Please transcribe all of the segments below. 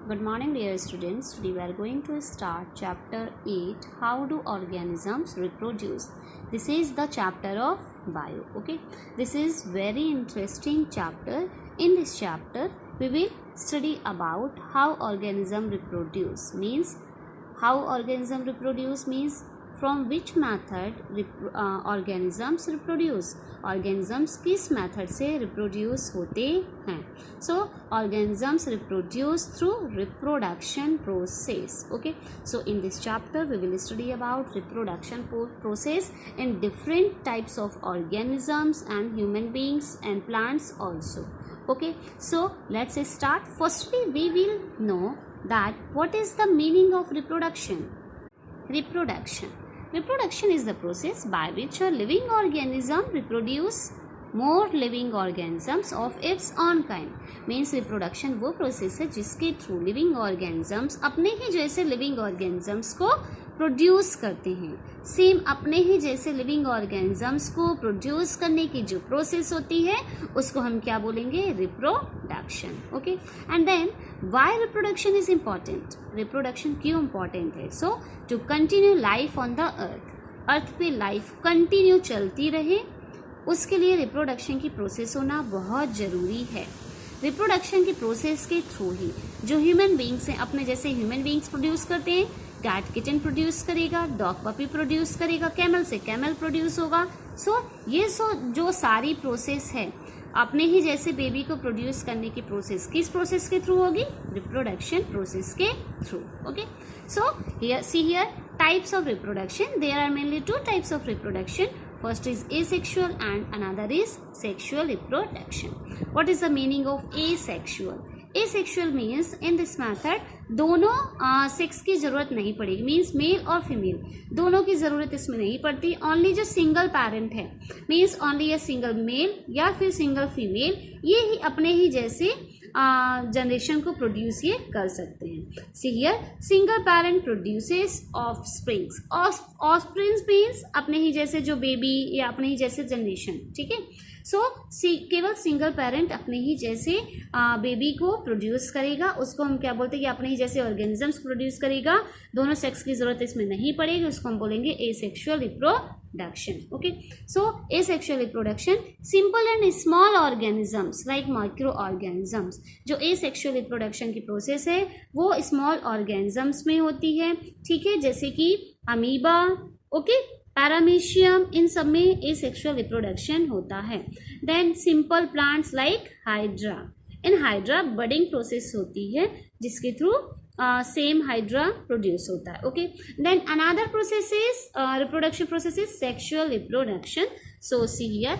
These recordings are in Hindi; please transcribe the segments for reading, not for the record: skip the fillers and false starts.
Good morning, dear students. Today we are going to start chapter 8, How do organisms reproduce? This is the chapter of bio. Okay, this is very interesting chapter. In this chapter we will study about how organism reproduce. Means how organism reproduce means from which method organisms reproduce. organisms किस method से reproduce होते हैं. So organisms reproduce through reproduction process. Okay, so in this chapter we will study about reproduction process in different types of organisms and human beings and plants also. Okay, so let's start. Firstly we will know that what is the meaning of reproduction. Reproduction is the process by which a living organism reproduce more living organisms of its own kind. Means reproduction वो process है जिसके through living organisms अपने ही जैसे living organisms को प्रोड्यूस करते हैं. सेम अपने ही जैसे लिविंग ऑर्गेनिजम्स को प्रोड्यूस करने की जो प्रोसेस होती है उसको हम क्या बोलेंगे, reproduction. Okay, and then why reproduction is important. Reproduction क्यों इम्पॉर्टेंट है? So to continue life on the earth पे लाइफ कंटिन्यू चलती रहे उसके लिए रिप्रोडक्शन की प्रोसेस होना बहुत ज़रूरी है. रिप्रोडक्शन की प्रोसेस के थ्रू ही जो ह्यूमन बींग्स हैं अपने जैसे ह्यूमन बींग्स प्रोड्यूस करते हैं. कैट किचन प्रोड्यूस करेगा, डॉग पपी प्रोड्यूस करेगा, कैमल से कैमल प्रोड्यूस होगा. सो ये जो सारी प्रोसेस है अपने ही जैसे बेबी को प्रोड्यूस करने की प्रोसेस किस प्रोसेस के थ्रू होगी, रिप्रोडक्शन प्रोसेस के through. Okay, so here see here types of reproduction. There are mainly two types of reproduction. First is asexual and another is sexual reproduction. What is the meaning of asexual? Asexual means in this method दोनों सेक्स की जरूरत नहीं पड़ेगी. मीन्स मेल और फीमेल दोनों की जरूरत इसमें नहीं पड़ती. ओनली जो सिंगल पेरेंट है means only a single male या फिर सिंगल फीमेल ये ही अपने ही जैसे जनरेशन को प्रोड्यूस ये कर सकते हैं. See here single parent produces offsprings. Offsprings means अपने ही जैसे जो बेबी या अपने ही जैसे जनरेशन. ठीक है, सो केवल सिंगल पेरेंट अपने ही जैसे बेबी को प्रोड्यूस करेगा. उसको हम क्या बोलते हैं कि अपने ही जैसे ऑर्गेनिजम्स प्रोड्यूस करेगा. दोनों सेक्स की जरूरत इसमें नहीं पड़ेगी. उसको हम बोलेंगे asexual reproduction. Okay, so asexual reproduction simple and small organisms like micro organisms. जो एसेक्सुअल रिप्रोडक्शन की प्रोसेस है वो स्मॉल ऑर्गेनिजम्स में होती है. ठीक है, जैसे कि अमीबा, ओके, पैरामीशियम, इन सब में एसेक्सुअल रिप्रोडक्शन होता है. Then simple plants like hydra. In hydra budding process होती है जिसके थ्रू सेम हाइड्रा प्रोड्यूस होता है. Okay, then another process is reproduction process is sexual reproduction. So see here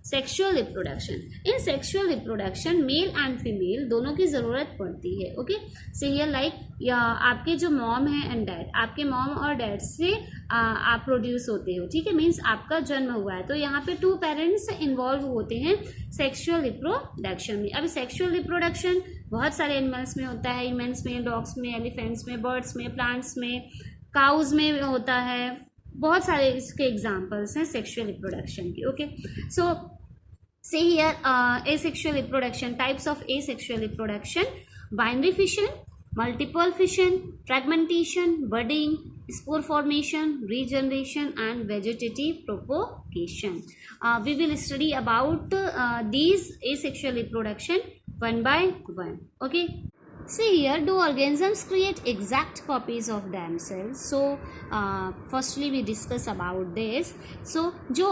sexual reproduction. In sexual reproduction male and female दोनों की जरूरत पड़ती है. ओके, सी हियर लाइक आपके जो मॉम है एंड डैड, आपके मॉम और डैड से आप प्रोड्यूस होते हो. ठीक है, मीन्स आपका जन्म हुआ है तो यहाँ पे 2 पेरेंट्स इन्वॉल्व होते हैं सेक्सुअल रिप्रोडक्शन में. अभी सेक्सुअल रिप्रोडक्शन बहुत सारे एनिमल्स में होता है. ह्यूमन्स में, डॉग्स में, एलिफेंट्स में, बर्ड्स में, प्लांट्स में, काउज में होता है. बहुत सारे इसके एग्जाम्पल्स हैं सेक्सुअल रिप्रोडक्शन के. Okay, so see here asexual reproduction. Types of asexual reproduction: binary fission, multiple fission, fragmentation, budding, spore formation, regeneration and vegetative propagation. We will study about these asexual reproduction one by one. Okay, see here, do organisms create exact copies of themselves? So firstly we discuss about this. So जो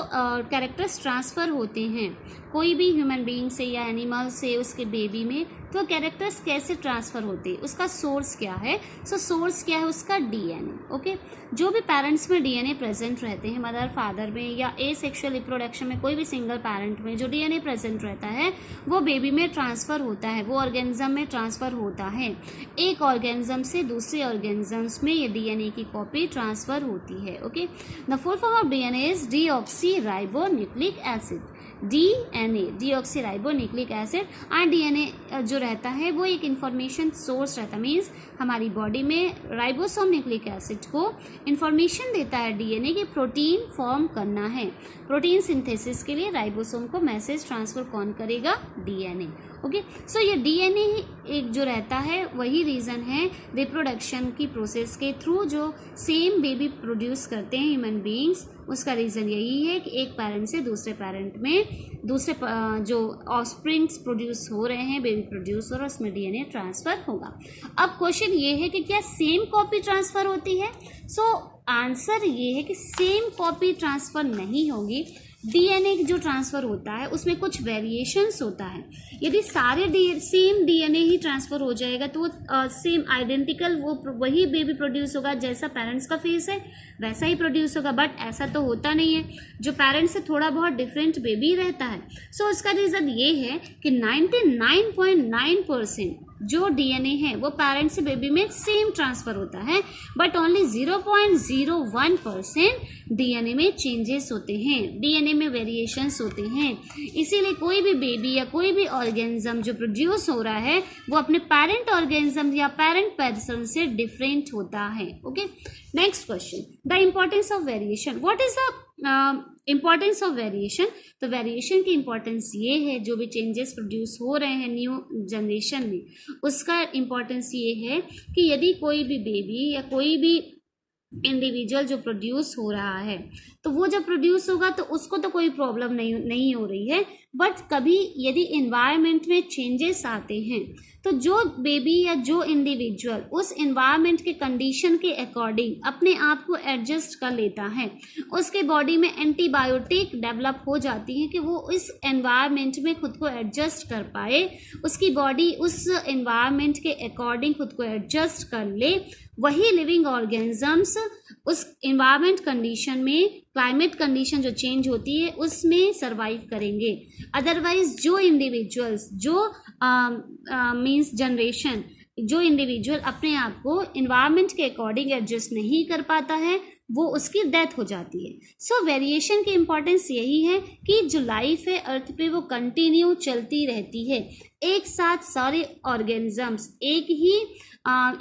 कैरेक्टर्स ट्रांसफ़र होते हैं कोई भी ह्यूमन बीइंग से या एनिमल से उसके बेबी में, तो कैरेक्टर्स कैसे ट्रांसफ़र होते हैं, उसका सोर्स क्या है? सो सोर्स क्या है उसका? डीएनए. ओके, जो भी पेरेंट्स में डीएनए प्रेजेंट रहते हैं, मदर फादर में या एसेक्सुअल रिप्रोडक्शन में कोई भी सिंगल पेरेंट में जो डीएनए प्रेजेंट रहता है वो बेबी में ट्रांसफ़र होता है, वो ऑर्गेनिज्म में ट्रांसफ़र होता है. एक ऑर्गेनिज्म से दूसरे ऑर्गेनिजम्स में ये डीएनए की कॉपी ट्रांसफ़र होती है. Okay, the full form of DNA is deoxyribonucleic acid. DNA deoxyribonucleic acid. और डीएनए जो रहता है वो एक इंफॉर्मेशन सोर्स रहता है. मीन्स हमारी बॉडी में राइबोसोम न्यूक्लिक एसिड को इंफॉर्मेशन देता है डीएनए की प्रोटीन फॉर्म करना है. प्रोटीन सिंथेसिस के लिए राइबोसोम को मैसेज ट्रांसफर कौन करेगा? डीएनए. ओके। सो ये डीएनए एक जो रहता है वही रीज़न है रिप्रोडक्शन की प्रोसेस के थ्रू जो सेम बेबी प्रोड्यूस करते हैं ह्यूमन बीइंग्स, उसका रीज़न यही है कि एक पेरेंट से दूसरे पेरेंट में दूसरे जो ऑफस्प्रिंग्स प्रोड्यूस हो रहे हैं, बेबी प्रोड्यूस हो रहा है, उसमें डीएनए ट्रांसफ़र होगा। अब क्वेश्चन ये है कि क्या सेम कॉपी ट्रांसफ़र होती है? सो आंसर ये है कि सेम कॉपी ट्रांसफ़र नहीं होगी। डीएनए जो ट्रांसफ़र होता है उसमें कुछ वेरिएशंस होता है। यदि सारे सेम डीएनए ही ट्रांसफ़र हो जाएगा तो सेम आइडेंटिकल वही बेबी प्रोड्यूस होगा, जैसा पेरेंट्स का फेस है वैसा ही प्रोड्यूस होगा, बट ऐसा तो होता नहीं है। जो पेरेंट्स से थोड़ा बहुत डिफरेंट बेबी रहता है। सो उसका रीज़न ये है कि 99.9% जो डीएनए है वो पेरेंट से बेबी में सेम ट्रांसफ़र होता है, बट ओनली 0.01% डीएनए में चेंजेस होते हैं, डीएनए में वेरिएशंस होते हैं। इसीलिए कोई भी बेबी या कोई भी ऑर्गेनिज्म जो प्रोड्यूस हो रहा है वो अपने पेरेंट ऑर्गेनिज्म या पेरेंट पर्सन से डिफरेंट होता है। Okay, next question, the importance of variation. What is the importance of variation? तो वेरिएशन की इम्पॉर्टेंस ये है, जो भी चेंजेस प्रोड्यूस हो रहे हैं न्यू जनरेशन में, उसका इम्पॉर्टेंस ये है कि यदि कोई भी बेबी या कोई भी इंडिविजुअल जो प्रोड्यूस हो रहा है तो वो जब प्रोड्यूस होगा तो उसको तो कोई प्रॉब्लम नहीं हो रही है, बट कभी यदि इन्वायरमेंट में चेंजेस आते हैं तो जो बेबी या जो इंडिविजुअल उस इन्वायरमेंट के कंडीशन के अकॉर्डिंग अपने आप को एडजस्ट कर लेता है, उसके बॉडी में एंटीबायोटिक डेवलप हो जाती है कि वो इस एनवायरनमेंट में खुद को एडजस्ट कर पाए, उसकी बॉडी उस एनवायरनमेंट के अकॉर्डिंग खुद को एडजस्ट कर ले, वही लिविंग ऑर्गेनिजम्स उस एनवायरनमेंट कंडीशन में, क्लाइमेट कंडीशन जो चेंज होती है उसमें सरवाइव करेंगे। अदरवाइज जो इंडिविजुअल्स जो मीन्स जनरेशन, जो इंडिविजुअल अपने आप को एनवायरनमेंट के अकॉर्डिंग एडजस्ट नहीं कर पाता है वो उसकी डेथ हो जाती है। सो वेरिएशन की इम्पोर्टेंस यही है कि जो लाइफ है अर्थ पे वो कंटिन्यू चलती रहती है, एक साथ सारे ऑर्गेनिजम्स, एक ही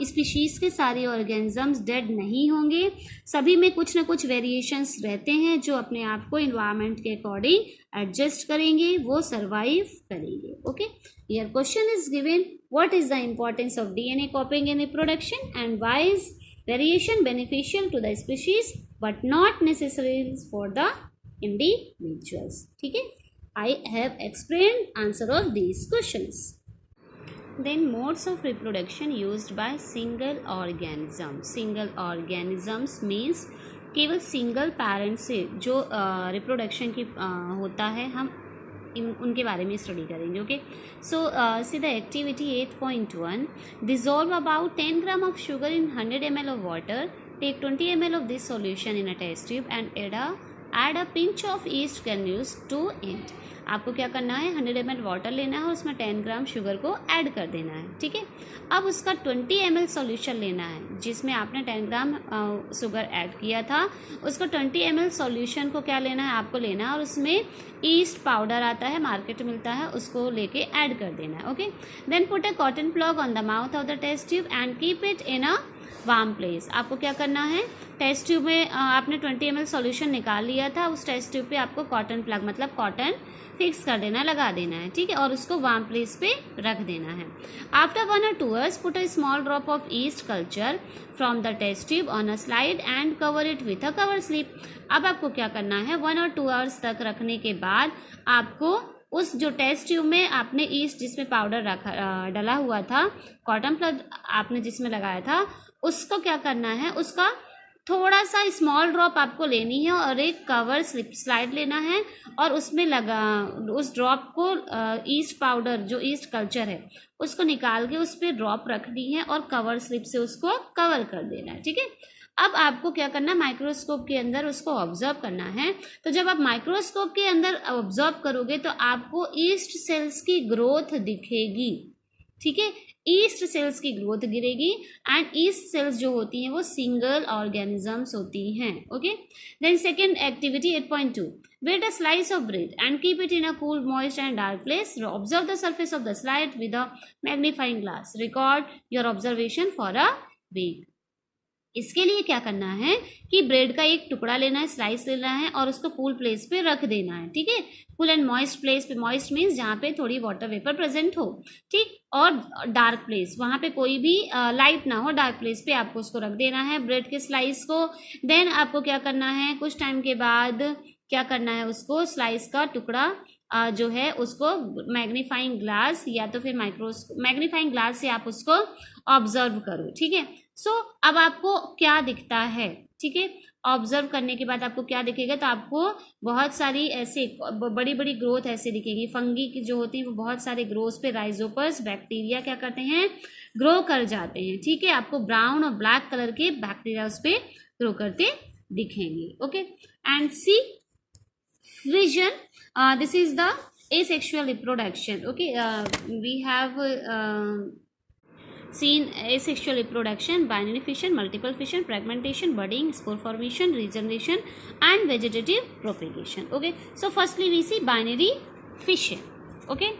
स्पीशीज़ के सारे ऑर्गेनिजम्स डेड नहीं होंगे, सभी में कुछ ना कुछ वेरिएशंस रहते हैं जो अपने आप को इन्वायरमेंट के अकॉर्डिंग एडजस्ट करेंगे, वो सरवाइव करेंगे। Okay, your question is given, what is the importance of DNA कॉपिंग in reproduction and why is variation beneficial to the species but not necessary for the individuals? ठीक है, I have explained answer of these questions. Then modes of reproduction used by single organism. Single organisms means केवल सिंगल पेरेंट से जो रिप्रोडक्शन की होता है, हम उनके बारे में स्टडी करेंगे। Okay, so see the activity 8.1, dissolve about 10 gram of sugar in 100 ml of water, take 20 ml of this solution in a test tube and add a pinch of yeast granules to it. आपको क्या करना है, 100 ml वाटर लेना है और उसमें 10 ग्राम शुगर को ऐड कर देना है। ठीक है, अब उसका 20 ml सॉल्यूशन लेना है जिसमें आपने 10 ग्राम शुगर ऐड किया था, उसको 20 ml सॉल्यूशन को क्या लेना है, आपको लेना है और उसमें ईस्ट पाउडर आता है, मार्केट मिलता है, उसको लेके ऐड कर देना है। Okay, then put a cotton plug on the mouth of the test tube and keep it in a warm place. आपको क्या करना है, टेस्ट ट्यूब में आपने 20 ml सॉल्यूशन निकाल लिया था, उस टेस्ट ट्यूब पे आपको कॉटन प्लग मतलब कॉटन फिक्स कर देना, लगा देना है। ठीक है, और उसको वार्म प्लेस पे रख देना है। After 1 or 2 hours put a small drop of yeast culture from the test tube on a slide and cover it with a cover slip. अब आपको क्या करना है, 1 or 2 hours तक रखने के बाद आपको उस जो टेस्ट ट्यूब में आपने ईस्ट जिसमें पाउडर रखा डला हुआ था, कॉटन प्लग आपने जिसमें लगाया था, उसको क्या करना है, उसका थोड़ा सा स्मॉल ड्रॉप आपको लेनी है और एक कवर स्लाइड लेना है और उसमें उस ड्रॉप को ईस्ट पाउडर जो ईस्ट कल्चर है उसको निकाल के उस पर ड्रॉप रखनी है और कवर स्लिप से उसको कवर कर देना है। ठीक है, अब आपको क्या करना है, माइक्रोस्कोप के अंदर उसको ऑब्जर्व करना है। तो जब आप माइक्रोस्कोप के अंदर ऑब्जर्व करोगे तो आपको ईस्ट सेल्स की ग्रोथ दिखेगी। ठीक है, ईस्ट सेल्स की ग्रोथ गिरेगी एंड ईस्ट सेल्स जो होती हैं वो सिंगल ऑर्गेनिजम्स होती हैं। Okay, then second activity 8.2, wet a slice of bread and keep it in a cool moist and dark place, observe the surface of the slide with a magnifying glass, record your observation for a week. इसके लिए क्या करना है कि ब्रेड का एक टुकड़ा लेना है, स्लाइस लेना है और उसको कूल प्लेस पे रख देना है, ठीक है। कूल एंड मॉइस्ट प्लेस पे, मॉइस्ट मीन्स जहाँ पे थोड़ी वाटर वेपर प्रेजेंट हो, ठीक, और डार्क प्लेस, वहाँ पे कोई भी लाइट ना हो, डार्क प्लेस पे आपको उसको रख देना है ब्रेड के स्लाइस को। देन आपको क्या करना है, कुछ टाइम के बाद क्या करना है, उसको स्लाइस का टुकड़ा जो है उसको मैग्नीफाइंग ग्लास या तो फिर मैग्नीफाइंग ग्लास से आप उसको ऑब्जर्व करो, ठीक है। सो अब आपको क्या दिखता है, ठीक है, ऑब्जर्व करने के बाद आपको क्या दिखेगा, तो आपको बहुत सारी ऐसे बड़ी बड़ी ग्रोथ ऐसे दिखेगी, फंगी की जो होती है वो बहुत सारे ग्रोथ पे राइजोपर्स बैक्टीरिया क्या करते हैं, ग्रो कर जाते हैं, ठीक है। आपको ब्राउन और ब्लैक कलर के बैक्टीरिया उस पे ग्रो करते दिखेंगे, okay. And see fission, this is the asexual reproduction, okay. We have seen asexual reproduction, binary fission, multiple fission, fragmentation, budding, spore formation, regeneration and vegetative propagation, okay. So firstly we see binary fission, okay.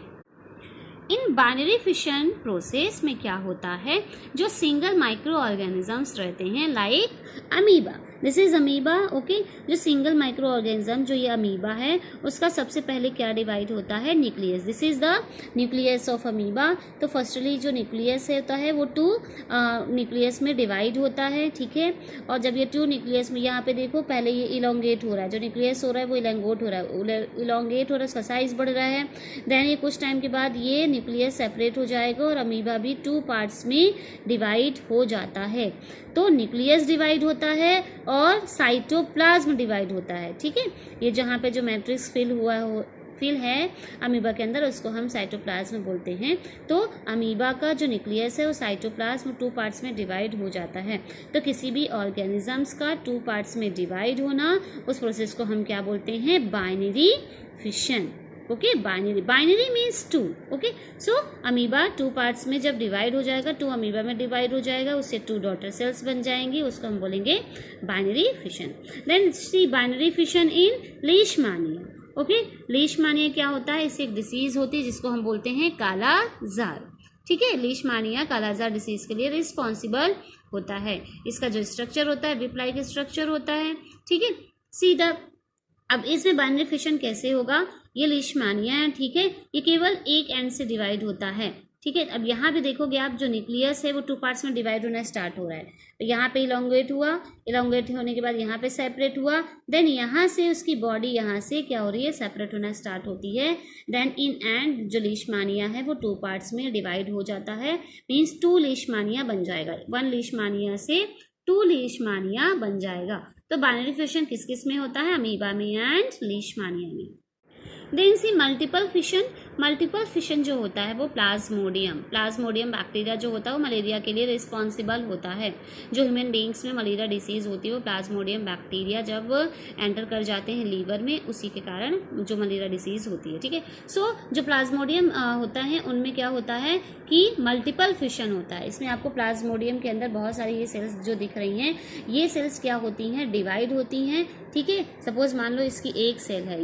In binary fission process में क्या होता है, जो सिंगल माइक्रो ऑर्गेनिजम्स रहते हैं like amoeba, this is amoeba, okay. जो सिंगल माइक्रो ऑर्गेनिज्म जो ये अमीबा है उसका सबसे पहले क्या डिवाइड होता है, nucleus, this is the nucleus of amoeba. तो फर्स्टली जो न्यूक्लियस होता है वो 2 न्यूक्लियस में डिवाइड होता है, ठीक है। और जब ये 2 न्यूक्लियस में, यहाँ पे देखो पहले ये इलोंगेट हो रहा है, जो न्यूक्लियस हो रहा है वो इलोंगेट हो रहा है, इलोंगेट हो रहा है, उसका साइज बढ़ रहा है। देन ये कुछ टाइम के बाद ये न्यूक्लियस सेपरेट हो जाएगा और अमीबा भी 2 पार्ट्स में डिवाइड हो जाता है। तो न्यूक्लियस डिवाइड होता है और साइटोप्लाज्म डिवाइड होता है, ठीक है। ये जहाँ पे जो मैट्रिक्स फिल है अमीबा के अंदर उसको हम साइटोप्लाज्म बोलते हैं। तो अमीबा का जो न्यूक्लियस है वो साइटोप्लाज्म 2 पार्ट्स में डिवाइड हो जाता है। तो किसी भी ऑर्गेनिजम्स का 2 पार्ट्स में डिवाइड होना, उस प्रोसेस को हम क्या बोलते हैं, binary fission, okay. Binary means 2, ओके। सो अमीबा 2 पार्ट्स में जब डिवाइड हो जाएगा, 2 अमीबा में डिवाइड हो जाएगा, उससे 2 डॉटर सेल्स बन जाएंगी, उसको हम बोलेंगे बाइनरी फिशन। देन सी बाइनरी फिशन इन लीशमानिया, ओके। लीशमानिया क्या होता है, इससे एक डिसीज होती है जिसको हम बोलते हैं काला जार, ठीक है। लीशमानिया कालाजार डिसीज के लिए रिस्पॉन्सिबल होता है। इसका जो स्ट्रक्चर होता है विप लाइक स्ट्रक्चर होता है, ठीक है। सीधा अब इसमें बाइनरी फिशन कैसे होगा, ये लीशमानिया है, ठीक है। ये केवल एक एंड से डिवाइड होता है, ठीक है। अब यहाँ पे देखोगे आप, जो न्यूक्लियस है वो 2 पार्ट्स में डिवाइड होना स्टार्ट हो रहा है। तो यहाँ पे इलोंगेट हुआ, इलोंगेट होने के बाद यहाँ पे सेपरेट हुआ, देन यहाँ से उसकी बॉडी यहाँ से क्या हो रही है, सेपरेट होना स्टार्ट होती है। देन इन एंड जो लीशमानिया है वो 2 पार्ट्स में डिवाइड हो जाता है, मीन्स 2 लीशमानिया बन जाएगा, 1 लीशमानिया से 2 लीशमानिया बन जाएगा। तो बाइनरी फिशन किस किस में होता है, अमीबा में एंड लीशमानिया में। देन सी मल्टीपल फिशन, मल्टीपल फिशन जो होता है वो प्लाज्मोडियम बैक्टीरिया जो होता है वो मलेरिया के लिए रिस्पॉन्सिबल होता है। जो ह्यूमन बींग्स में मलेरिया डिसीज होती है वो प्लाज्मोडियम बैक्टीरिया जब एंटर कर जाते हैं लीवर में, उसी के कारण जो मलेरिया डिसीज होती है, ठीक है। सो जो प्लाज्मोडियम होता है उनमें क्या होता है कि मल्टीपल फिशन होता है। इसमें आपको प्लाज्मोडियम के अंदर बहुत सारी ये सेल्स जो दिख रही हैं, ये सेल्स क्या होती हैं, डिवाइड होती हैं, ठीक है। सपोज मान लो इसकी एक सेल है,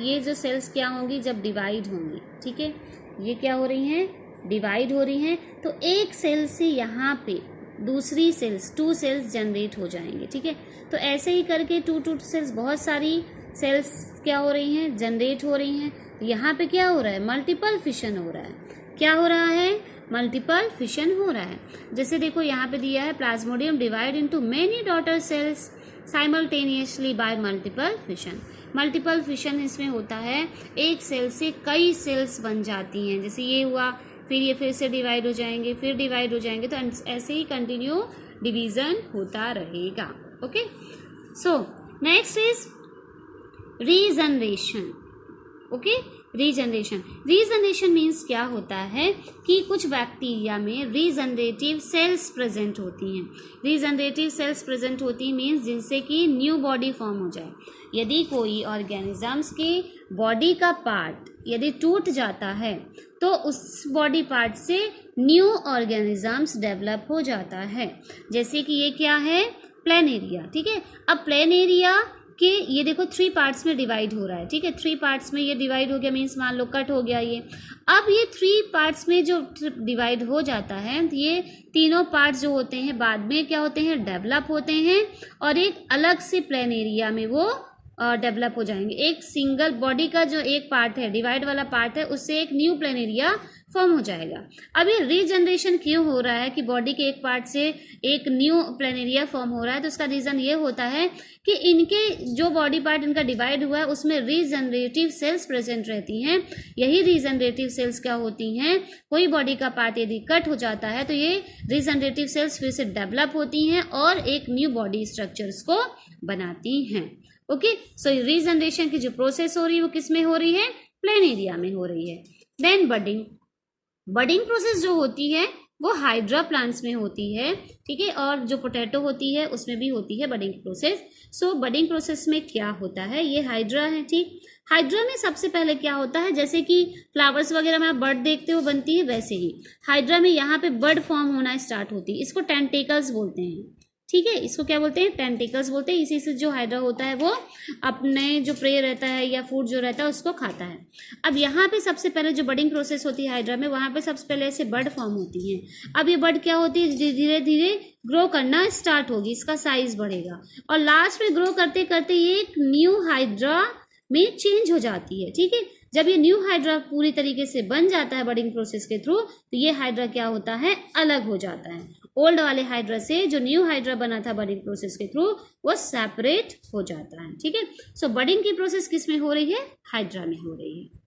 ये जो सेल्स क्या होंगी जब डिवाइड होंगी, ठीक है। ये क्या हो रही हैं, डिवाइड हो रही हैं। तो एक सेल से यहाँ पे दूसरी सेल्स 2 सेल्स जनरेट हो जाएंगे, ठीक है। तो ऐसे ही करके 2 सेल्स, बहुत सारी सेल्स क्या हो रही हैं, जनरेट हो रही हैं। यहाँ पे क्या हो रहा है, मल्टीपल फिशन हो रहा है। क्या हो रहा है, मल्टीपल फिशन हो रहा है। जैसे देखो यहाँ पे दिया है, Plasmodium divide into many daughter cells simultaneously bye multiple fission. Multiple fission इसमें होता है, एक सेल से कई सेल्स बन जाती हैं। जैसे ये हुआ, फिर ये फिर से डिवाइड हो जाएंगे, फिर डिवाइड हो जाएंगे, तो ऐसे ही कंटिन्यू डिवीजन होता रहेगा, okay. So next is regeneration, okay. Regeneration means क्या होता है कि कुछ बैक्टीरिया में रीजनरेटिव सेल्स प्रेजेंट होती हैं। रीजनरेटिव सेल्स प्रेजेंट होती मीन्स जिनसे कि न्यू बॉडी फॉर्म हो जाए। यदि कोई ऑर्गेनिजम्स के बॉडी का पार्ट यदि टूट जाता है तो उस बॉडी पार्ट से न्यू ऑर्गेनिजम्स डेवलप हो जाता है। जैसे कि ये क्या है, प्लेनेरिया, ठीक है। अब प्लेनेरिया कि ये देखो 3 पार्ट्स में डिवाइड हो रहा है, ठीक है, 3 पार्ट्स में ये डिवाइड हो गया, मीन्स मान लो कट हो गया ये। अब ये 3 पार्ट्स में जो डिवाइड हो जाता है, ये तीनों पार्ट्स जो होते हैं बाद में क्या होते हैं, डेवलप होते हैं और एक अलग से प्लेन एरिया में वो डेवलप हो जाएंगे। एक सिंगल बॉडी का जो एक पार्ट है, डिवाइड वाला पार्ट है, उससे एक न्यू प्लेन एरिया फॉर्म हो जाएगा। अब ये रीजनरेशन क्यों हो रहा है कि बॉडी के एक पार्ट से एक न्यू प्लेन एरिया फॉर्म हो रहा है, तो उसका रीजन ये होता है कि इनके जो बॉडी पार्ट इनका डिवाइड हुआ है उसमें रीजनरेटिव सेल्स प्रेजेंट रहती हैं। यही रीजनरेटिव सेल्स क्या होती हैं, कोई बॉडी का पार्ट यदि कट हो जाता है तो ये रीजनरेटिव सेल्स फिर से डेवलप होती हैं और एक न्यू बॉडी स्ट्रक्चर्स को बनाती हैं। ओके, सो रीजनरेशन की जो प्रोसेस हो रही है वो किस में हो रही है, प्लेन एरिया में हो रही है। देन बडिंग प्रोसेस जो होती है वो हाइड्रा प्लांट्स में होती है, ठीक है, और जो पोटैटो होती है उसमें भी होती है बडिंग प्रोसेस। सो बडिंग प्रोसेस में क्या होता है, ये हाइड्रा है, ठीक। हाइड्रा में सबसे पहले क्या होता है, जैसे कि फ्लावर्स वगैरह में आप बर्ड देखते हो बनती है, वैसे ही हाइड्रा में यहाँ पे बर्ड फॉर्म होना स्टार्ट होती है। इसको टेंटिकल्स बोलते हैं, ठीक है, इसको क्या बोलते हैं, टेंटिकल्स बोलते हैं। इसी से जो हाइड्रा होता है वो अपने जो प्रे रहता है या फूड जो रहता है उसको खाता है। अब यहाँ पे सबसे पहले जो बडिंग प्रोसेस होती है हाइड्रा में, वहाँ पे सबसे पहले ऐसे बर्ड फॉर्म होती हैं। अब ये बर्ड क्या होती है, धीरे धीरे ग्रो करना स्टार्ट होगी, इसका साइज बढ़ेगा और लास्ट में ग्रो करते करते ये एक न्यू हाइड्रा में चेंज हो जाती है, ठीक है। जब ये न्यू हाइड्रा पूरी तरीके से बन जाता है बडिंग प्रोसेस के थ्रू, तो ये हाइड्रा क्या होता है, अलग हो जाता है। ओल्ड वाले हाइड्रा से जो न्यू हाइड्रा बना था बडिंग प्रोसेस के थ्रू, वो सेपरेट हो जाता है, ठीक है। सो बडिंग की प्रोसेस किस में हो रही है, हाइड्रा में हो रही है।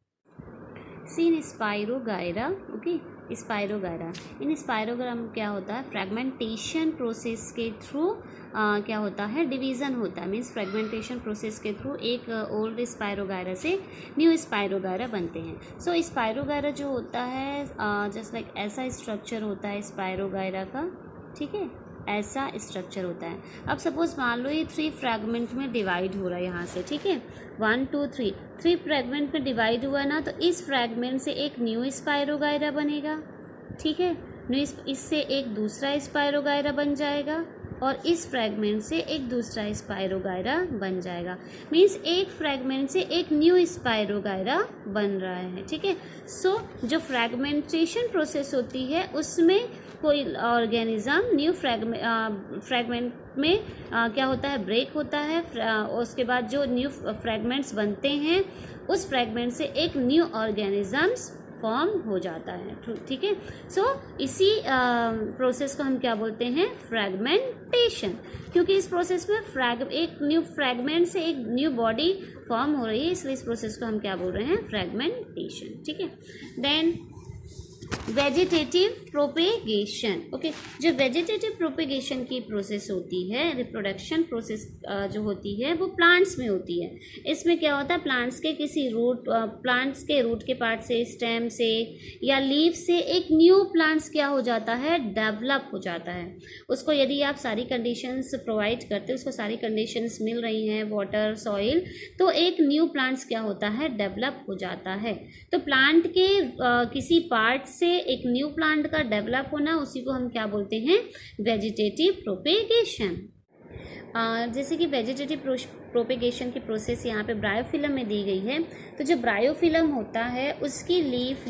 Seen spirogyra, okay, spirogyra. इन स्पाइरोगायरा में क्या होता है, फ्रेगमेंटेशन प्रोसेस के थ्रू क्या होता है, डिवीज़न होता है। मीन्स फ्रेगमेंटेशन प्रोसेस के थ्रू एक ओल्ड स्पाइरोगायरा से न्यू स्पाइरोगायरा बनते हैं। सो स्पाइरोगायरा जो होता है जस्ट लाइक ऐसा स्ट्रक्चर होता है स्पाइरोगायरा का, ठीक है, ऐसा स्ट्रक्चर होता है। अब सपोज मान लो ये 3 फ्रैगमेंट में डिवाइड हो रहा है यहाँ से, ठीक है, 1 2 3 फ्रैगमेंट में डिवाइड हुआ ना, तो इस फ्रैगमेंट से एक न्यू स्पाइरोगायरा बनेगा, ठीक है, इससे एक दूसरा स्पाइरोगायरा बन जाएगा और इस फ्रैगमेंट से एक दूसरा स्पाइरोगायरा बन जाएगा। मीन्स एक फ्रैगमेंट से एक न्यू स्पाइरोगायरा बन रहा है, ठीक है। सो जो फ्रैगमेंटेशन प्रोसेस होती है उसमें कोई ऑर्गेनिज्म न्यू फ्रैगमेंट में क्या होता है, ब्रेक होता है, उसके बाद जो न्यू फ्रैगमेंट्स बनते हैं उस फ्रैगमेंट से एक न्यू ऑर्गेनिजम्स फॉर्म हो जाता है, ठीक है। सो इसी प्रोसेस को हम क्या बोलते हैं, फ्रैगमेंटेशन, क्योंकि इस प्रोसेस में एक न्यू फ्रैगमेंट से एक न्यू बॉडी फॉर्म हो रही है, इसलिए इस प्रोसेस को हम क्या बोल रहे हैं, फ्रैगमेंटेशन, ठीक है। देन वेजिटेटिव प्रोपेगेशन, ओके, जो वेजिटेटिव प्रोपेगेशन की प्रोसेस होती है, रिप्रोडक्शन प्रोसेस जो होती है वो प्लांट्स में होती है। इसमें क्या होता है, प्लांट्स के किसी प्लांट्स के रूट के पार्ट से, स्टेम से या लीफ से एक न्यू प्लांट्स क्या हो जाता है, डेवलप हो जाता है। उसको यदि आप सारी कंडीशंस प्रोवाइड करते हो, उसको सारी कंडीशंस मिल रही हैं, वाटर, सॉइल, तो एक न्यू प्लांट्स क्या होता है, डेवलप हो जाता है। तो प्लांट के किसी पार्ट से एक न्यू प्लांट का डेवलप होना, उसी को हम क्या बोलते हैं, वेजिटेटिव प्रोपेगेशन। जैसे कि वेजिटेटिव प्रोपेगेशन की प्रोसेस यहाँ पे ब्रायोफिलम में दी गई है। तो जो ब्रायोफिलम होता है उसकी लीफ,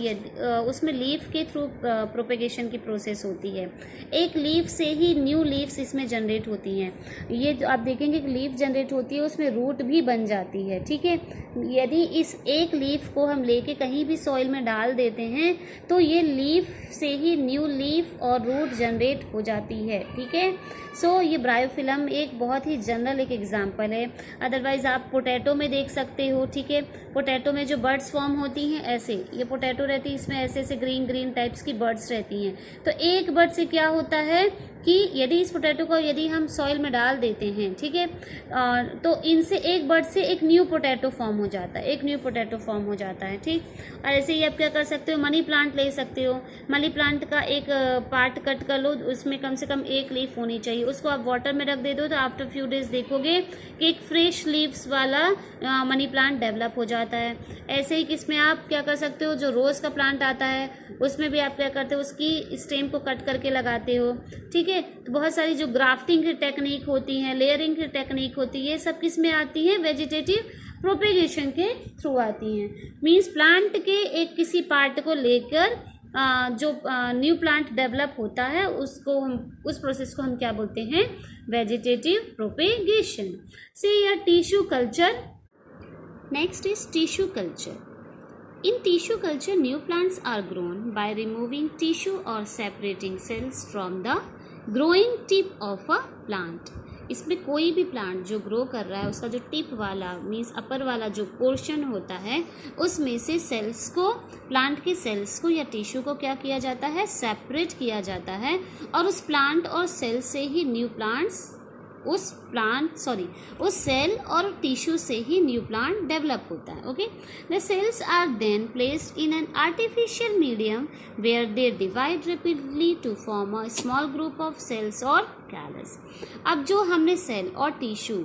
उसमें लीफ के थ्रू प्रोपेगेशन की प्रोसेस होती है। एक लीफ से ही न्यू लीव्स इसमें जनरेट होती हैं। ये जो आप देखेंगे कि लीफ जनरेट होती है उसमें रूट भी बन जाती है, ठीक है। यदि इस एक लीफ को हम लेके कहीं भी सॉइल में डाल देते हैं तो ये लीफ से ही न्यू लीफ और रूट जनरेट हो जाती है, ठीक है। सो ये ब्रायोफिलम एक बहुत ही जनरल एक एग्जांपल है। अदरवाइज आप पोटैटो में देख सकते हो, ठीक है, पोटैटो में जो बर्ड्स फॉर्म होती हैं, ऐसे ये पोटैटो रहती है, इसमें ऐसे ऐसे ग्रीन ग्रीन टाइप्स की बर्ड्स रहती हैं। तो एक बर्ड से क्या होता है कि यदि इस पोटैटो को यदि हम सॉइल में डाल देते हैं, ठीक है, तो इनसे एक बर्ड से एक न्यू पोटैटो फॉर्म हो जाता है, एक न्यू पोटैटो फॉर्म हो जाता है, ठीक। और ऐसे ही आप क्या कर सकते हो, मनी प्लांट ले सकते हो। मनी प्लांट का एक पार्ट कट कर लो, उसमें कम से कम एक लीफ होनी चाहिए, उसको आप वाटर में रख दे दो तो आफ्टर फ्यू डेज देखोगे कि एक फ्रेश लीव्स वाला मनी प्लांट डेवलप हो जाता है। ऐसे ही किसमें आप क्या कर सकते हो, जो रोज़ का प्लांट आता है उसमें भी आप क्या करते हो, उसकी स्टेम को कट करके लगाते हो, ठीक है। है। तो बहुत सारी जो ग्राफ्टिंग की टेक्निक होती हैं, लेयरिंग की टेक्निक होती है, ये सब किस में आती है? वेजिटेटिव प्रोपेगेशन के थ्रू आती हैं। मीन्स प्लांट के एक किसी पार्ट को लेकर जो न्यू प्लांट डेवलप होता है उसको हम, उस प्रोसेस को हम क्या बोलते हैं? Vegetative propagation. से या tissue culture. Next is tissue culture. In tissue culture, new plants are grown by removing tissue or separating cells from the growing tip of a plant. इसमें कोई भी प्लांट जो ग्रो कर रहा है उसका जो टिप वाला मीन्स अपर वाला जो पोर्शन होता है उसमें से सेल्स को, प्लांट के सेल्स को या टिश्यू को क्या किया जाता है? सेपरेट किया जाता है और उस प्लांट और सेल से ही न्यू प्लांट्स, उस सेल और टिश्यू से ही न्यू प्लांट डेवलप होता है। Okay, the cells are then placed in an artificial medium where they divide rapidly to form a small group of cells और कैलस। अब जो हमने सेल और टिश्यू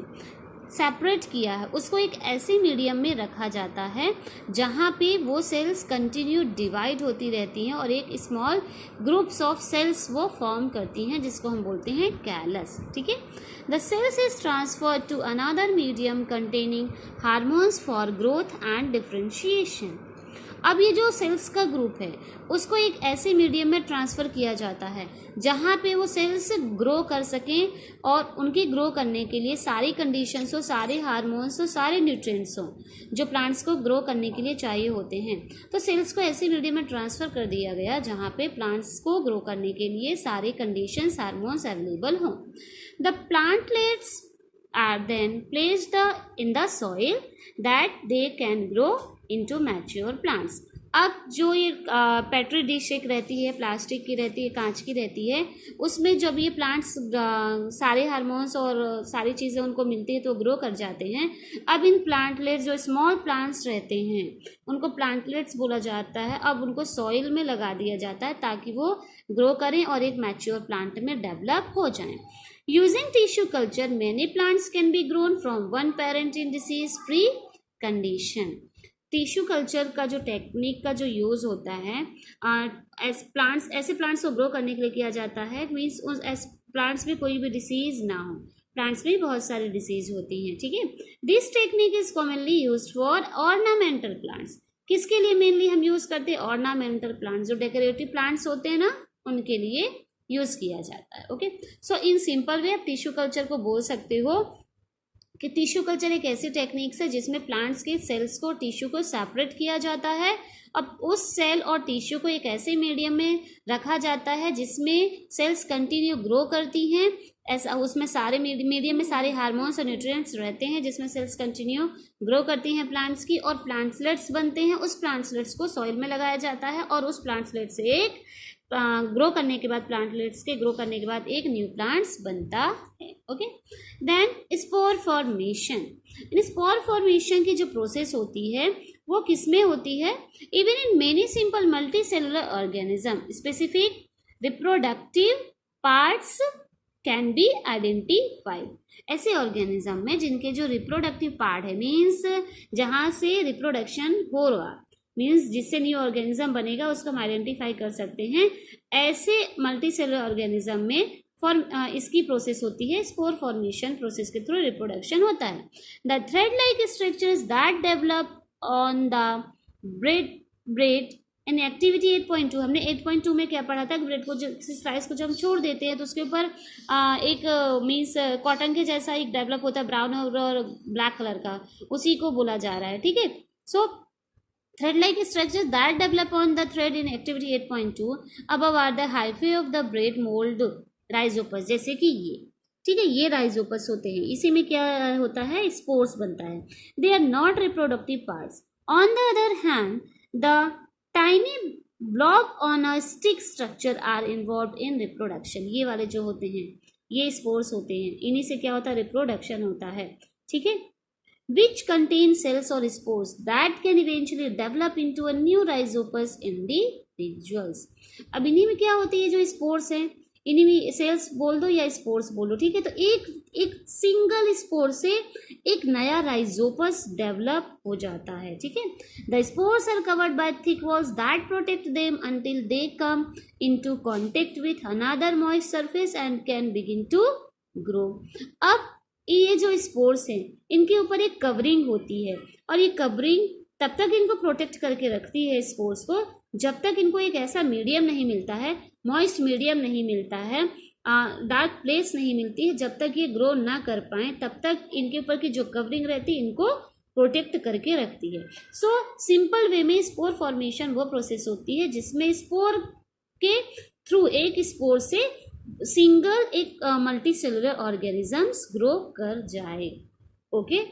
सेपरेट किया है उसको एक ऐसे मीडियम में रखा जाता है जहाँ पे वो सेल्स कंटिन्यू डिवाइड होती रहती हैं और एक स्मॉल ग्रुप्स ऑफ सेल्स वो फॉर्म करती हैं जिसको हम बोलते हैं कैलस। ठीक है, the cells is transferred to another medium containing hormones for growth and differentiation. अब ये जो सेल्स का ग्रुप है उसको एक ऐसे मीडियम में ट्रांसफ़र किया जाता है जहाँ पे वो सेल्स ग्रो कर सकें और उनकी ग्रो करने के लिए सारी कंडीशंस हो, सारे हार्मोन्स हो, सारे न्यूट्रिएंट्स हो जो प्लांट्स को ग्रो करने के लिए चाहिए होते हैं। तो सेल्स को ऐसे मीडियम में ट्रांसफ़र कर दिया गया जहाँ पे प्लांट्स को ग्रो करने के लिए सारे कंडीशंस, हार्मोन्स अवेलेबल हों। The plantlets are then placed in the soil that they can grow into mature plants। अब जो ये पेट्री डिश एक रहती है, प्लास्टिक की रहती है, कांच की रहती है, उसमें जब ये प्लांट्स सारे हार्मोन्स और सारी चीज़ें उनको मिलती है तो ग्रो कर जाते हैं। अब इन प्लांटलेट्स जो स्मॉल प्लांट्स रहते हैं उनको प्लांटलेट्स बोला जाता है। अब उनको सॉइल में लगा दिया जाता है ताकि वो ग्रो करें और एक मैच्योर प्लांट में डेवलप हो जाएं। Using tissue culture, many plants can be grown from one parent in disease-free condition। Tissue culture का जो टेक्निक का जो यूज़ होता है ऐसे प्लांट्स को ग्रो करने के लिए किया जाता है। मीन्स उस प्लांट्स में कोई भी डिसीज़ ना हो। प्लांट्स में बहुत सारी डिसीज़ होती हैं। ठीक है, this technique is commonly used for ornamental plants. किसके लिए मेनली हम यूज़ करते हैं? ऑर्नामेंटल प्लांट्स, जो डेकोरेटिव प्लांट्स होते हैं ना, उनके लिए यूज़ किया जाता है। Okay, so in simple way आप टिश्यू कल्चर को बोल सकते हो कि टिश्यू कल्चर एक ऐसी टेक्निक्स है जिसमें प्लांट्स के सेल्स को, टिश्यू को सेपरेट किया जाता है। अब उस सेल और टिश्यू को एक ऐसे मीडियम में रखा जाता है जिसमें सेल्स कंटिन्यू ग्रो करती हैं। ऐसा उसमें सारे मीडियम में सारे हार्मोन्स और न्यूट्रिएंट्स रहते हैं जिसमें सेल्स कंटिन्यू ग्रो करती हैं प्लांट्स की, और प्लांट्सलेट्स बनते हैं। उस प्लांट्सलेट्स को सॉइल में लगाया जाता है और उस प्लांट्सलेट से एक ग्रो करने के बाद, प्लांटलेट्स के ग्रो करने के बाद एक न्यू प्लांट्स बनता है। Okay, then spore formation. इन स्पोर फॉर्मेशन की जो प्रोसेस होती है वो किसमें होती है? Even in many simple multicellular organism specific reproductive parts can be identified. ऐसे ऑर्गेनिज्म में जिनके जो रिप्रोडक्टिव पार्ट है, मीन्स जहाँ से रिप्रोडक्शन हो रहा, मीन्स जिससे न्यू ऑर्गेनिज्म बनेगा उसको हम आइडेंटिफाई कर सकते हैं। ऐसे मल्टी सेलुलर ऑर्गेनिज्म में इसकी प्रोसेस होती है, स्पोर फॉर्मेशन प्रोसेस के थ्रू रिप्रोडक्शन होता है। The thread like structures that develop on the bread in activity 8.2। हमने 8.2 में क्या पढ़ा था? ब्रेड को जो स्लाइस को जब हम छोड़ देते हैं तो उसके ऊपर एक मीन्स कॉटन के जैसा एक डेवलप होता है, ब्राउन और ब्लैक कलर का, उसी को बोला जा रहा है। ठीक है, सो thread-like structures that develop on the thread in activity 8.2 above are the hyphae of the braid mold rhizopus। जैसे कि ये, ठीक है, ये राइजोपस होते हैं। इसी में क्या होता है? स्पोर्स बनता है। They are not reproductive parts. On the other hand the tiny blob on a stick structure are involve in reproduction. ये वाले जो होते हैं ये स्पोर्स होते हैं, इन्हीं से क्या होता है? रिप्रोडक्शन होता है। ठीक है, which contain cells or spores that can eventually develop into a new rhizopus individuals। अब इन्हीं में क्या होती है? जो स्पोर्स हैं इन्हीं सेल्स बोल दो या स्पोर्स बोल दो, ठीक है। तो एक सिंगल स्पोर से एक नया राइजोपस डेवलप हो जाता है, ठीक है। The spores are covered by thick walls that protect them until they come into contact with another moist surface and can begin to grow. अब ये जो स्पोर्स हैं इनके ऊपर एक कवरिंग होती है, और ये कवरिंग तब तक इनको प्रोटेक्ट करके रखती है स्पोर्स को, जब तक इनको एक ऐसा मीडियम नहीं मिलता है, मॉइस्ट मीडियम नहीं मिलता है, डार्क प्लेस नहीं मिलती है, जब तक ये ग्रो ना कर पाए तब तक इनके ऊपर की जो कवरिंग रहती है इनको प्रोटेक्ट करके रखती है। सो सिंपल वे में स्पोर फॉर्मेशन वो प्रोसेस होती है जिसमें स्पोर के थ्रू एक स्पोर से सिंगल एक मल्टी सेलुलर ऑर्गेनिजम्स ग्रो कर जाए। Okay,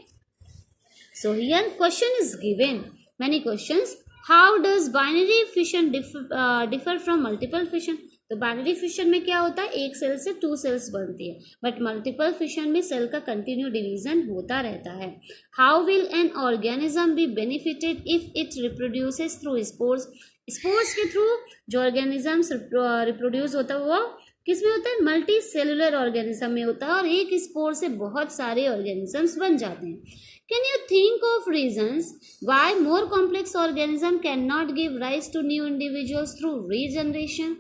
so here question is given many questions. How does binary fission differ from multiple fission? तो बाइनरी फिशन में क्या होता है, एक सेल से 2 सेल्स बनती है, बट मल्टीपल फिशन में सेल का कंटिन्यू डिवीजन होता रहता है। How will an organism be benefited if it reproduces through spores? Spores के थ्रू जो ऑर्गेनिजम्स रिप्रोड्यूस होता है वो किस में होता है, मल्टी सेलुलर ऑर्गेनिज्म में होता है, और एक स्पोर से बहुत सारे ऑर्गेनिजम्स बन जाते हैं। Can you think of reasons why more complex organism cannot give rise to new individuals through regeneration?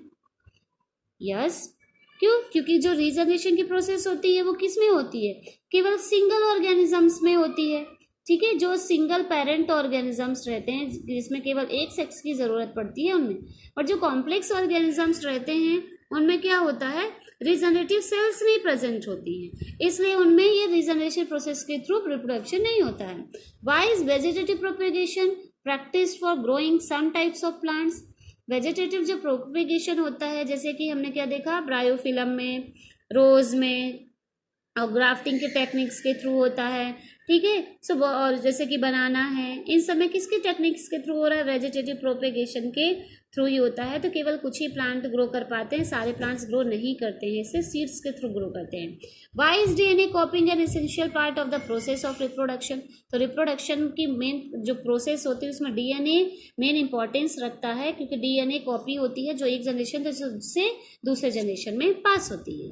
Yes, क्यों? क्योंकि जो रीजनरेशन की प्रोसेस होती है वो किस में होती है, केवल सिंगल ऑर्गेनिजम्स में होती है, ठीक है। जो सिंगल पेरेंट ऑर्गेनिजम्स रहते हैं जिसमें केवल एक सेक्स की जरूरत पड़ती है उनमें, और जो कॉम्प्लेक्स ऑर्गेनिजम्स रहते हैं उनमें क्या होता है, रीजनरेटिव सेल्स नहीं प्रेजेंट होती हैं, इसलिए उनमें ये रीजनरेशन प्रोसेस के थ्रू रिप्रोडक्शन नहीं होता है। Why is vegetative propagation practice for growing some types of plants? Vegetative जो प्रोपेगेशन होता है, जैसे कि हमने क्या देखा, ब्रायोफिलम में, रोज में, और ग्राफ्टिंग के टेक्निक्स के थ्रू होता है, ठीक है। सो और जैसे कि बनाना है, इन सब में किसके टेक्निक्स के थ्रू हो रहा है, वेजिटेटिव प्रोपेगेशन के थ्रू ही होता है। तो केवल कुछ ही प्लांट ग्रो कर पाते हैं, सारे प्लांट्स ग्रो नहीं करते हैं, इससे सीड्स के थ्रू ग्रो करते हैं। Why is DNA कॉपिंग an essential part of the process of reproduction? तो रिप्रोडक्शन की मेन जो प्रोसेस होती है उसमें डीएनए मेन इंपॉर्टेंस रखता है, क्योंकि डीएनए कॉपी होती है जो एक जनरेशन से दूसरे जनरेशन में पास होती है।